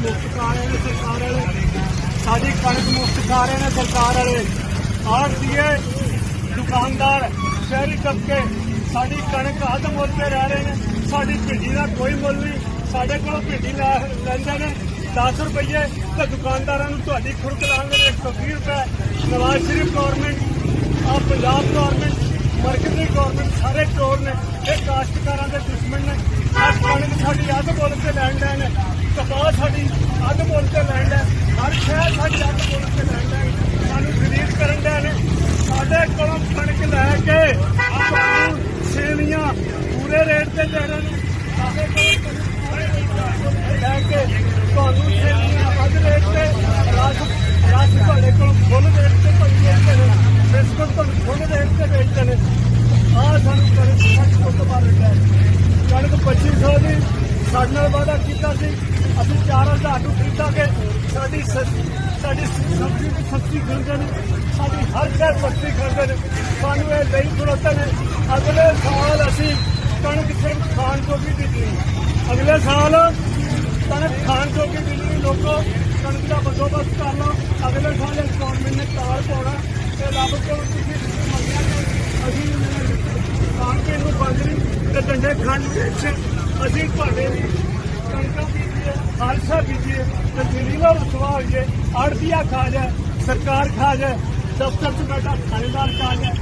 ਮੁਫਤ ਖਾ ਰਹੇ ਨੇ ਸਰਕਾਰ ਵਾਲੇ, ਸਾਡੀ ਕਣਕ ਮੁਫਤ ਖਾ ਰਹੇ ਨੇ ਸਰਕਾਰ ਵਾਲੇ। ਆੜ੍ਹਤੀਏ, ਦੁਕਾਨਦਾਰ, ਸ਼ਹਿਰੀ ਤਬਕੇ ਸਾਡੀ ਕਣਕ ਅੱਧ ਮੁੱਲ ਤੇ ਰਹਿ ਰਹੇ ਨੇ। ਸਾਡੀ ਭਿੰਡੀ ਦਾ ਕੋਈ ਮੁੱਲ ਨਹੀਂ। ਸਾਡੇ ਕੋਲੋਂ ਭਿੰਡੀ ਲੈਂਦੇ ਨੇ 10 ਰੁਪਏ ਤੇ ਦੁਕਾਨਦਾਰਾਂ ਨੂੰ ਤੁਹਾਡੀ ਖੁਰਕ ਲਾਉਂਦੇ ਨੇ 120 ਰੁਪਏ। Nawaz Sharif government, Punjab government, ਮਰਕਜ਼ੀ government ਸਾਰੇ ਚੋਰ ਨੇ। ਇਹ ਕਾਸ਼ਤਕਾਰਾਂ ਦੇ ਦੁਸ਼ਮਣ ਨੇ। ਅੱਜ ਕਣਕ ਸਾਡੀ ਅੱਧ ਮੁੱਲ ਤੇ ਲੈਣ ਡਏ ਨੇ, ਕਪਾਹ ਸਾਡੀ ਅੱਧ ਮੁੱਲ ਤੇ ਲੈਣ ਡਏ, ਹਰ ਸ਼ਹਿਰ ਸਾਡੀ ਅੱਧ ਮੁੱਲ ਤੇ ਲੈਣ ਡਏ, ਸਾਨੂੰ ਗਰੀਬ ਕਰਨ ਡਏ ਨੇ। ਸਾਡੇ ਕੋਲੋਂ ਕਣਕ ਲੈ ਕੇ ਸਾਨੂੰ ਸੇਵੀਆਂ ਪੂਰੇ ਰੇਟ ਤੇ ਦੇ ਰਹੇ ਨੇ। ਸਾਡੇ ਕੋਲੋਂ ਲੈ ਕੇ ਤੁਹਾਨੂੰ ਸੇਵੀਆਂ ਅੱਧ ਰੇਟ ਤੇ, ਰਸ ਤੁਹਾਡੇ ਕੋਲ ਫੁੱਲ ਰੇਟ ਤੇ ਵੇਚਦੇ ਨੇ, ਬਿਸਕੁਟ ਤੁਹਾਨੂੰ ਫੁੱਲ ਰੇਟ ਤੇ ਵੇਚਦੇ ਨੇ। ਆਹ ਸਾਨੂੰ ਕਣਕ ਤੋਂ ਬਾਅਦ ਰਿਹਾ ਕਣਕ 2500 ਦੀ ਸਾਡੇ ਨਾਲ ਵਾਅਦਾ ਕੀਤਾ ਸੀ, ਅਸੀਂ 4000 ਨੂੰ ਖਰੀਦਾਂਗੇ। ਸਾਡੀ ਸਬਜ਼ੀ ਦੀ ਸਸਤੀ ਖਰੀਦਦੇ ਨੇ, ਸਾਡੀ ਹਰ ਸ਼ਹਿਰ ਸਸਤੀ ਖਰੀਦਦੇ ਨੇ। ਸਾਨੂੰ ਇਹ ਨਹੀਂ ਖਲੋਤੇ ਨੇ। ਅਗਲੇ ਸਾਲ ਅਸੀਂ ਕਣਕ ਸਿਰਫ ਖਾਣ ਜੋਗੀ ਬੀਜਣੀ, ਅਗਲੇ ਸਾਲ ਕਣਕ ਖਾਣ ਜੋਗੀ ਬੀਜਣੀ। ਲੋਕੋ ਕਣਕ ਦਾ ਬੰਦੋਬਸਤ ਕਰ ਲਓ। ਅਗਲੇ ਸਾਲ ਇਸ ਗੌਰਮੈਂਟ ਨੇ ਤਾਲ ਪਾਉਣਾ ਤੇ ਰੱਬ ਕੋਲ ਤੁਸੀਂ ਮੰਗਿਆ ਕਿ ਅਸੀਂ ਖਾਣ ਪੀਣ ਨੂੰ ਬੰਦ ਨਹੀਂ ਤੇ ਡੰਡੇ ਖਾਣ ਵਿੱਚ ਅਸੀਂ ਤੁਹਾਡੇ ਕਣਕਾਂ ਬੀਜੀਏ, ਖਾਲਸਾ ਬੀਜੀਏ ਤੇ ਦਿੱਲੀ ਦਾ ਰਸਵਾ ਹੋਈਏ। ਆੜ੍ਹਤੀਆ ਖਾ ਜਾਏ, ਸਰਕਾਰ ਖਾ ਜਾਏ, ਦਫ਼ਤਰ 'ਚ ਬੈਠਾ ਥਾਣੇਦਾਰ ਖਾ ਜਾਏ,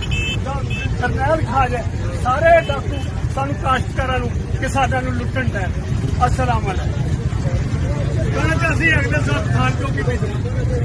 ਕਰਨੈਲ ਖਾ ਜਾਏ, ਸਾਰੇ ਡਾਕੂ ਸਾਨੂੰ ਕਾਸ਼ਤਕਾਰਾਂ ਨੂੰ ਕਿਸਾਨਾਂ ਨੂੰ ਲੁੱਟਣ ਦਾ। ਅਸਲਾਮ ਅਲੈਕੁਮ। ਕਣਕ ਅਸੀਂ ਅਗਲੇ ਸਾਲ ਖਾਣ ਜੋਗੀ ਭੇਜਣੀ।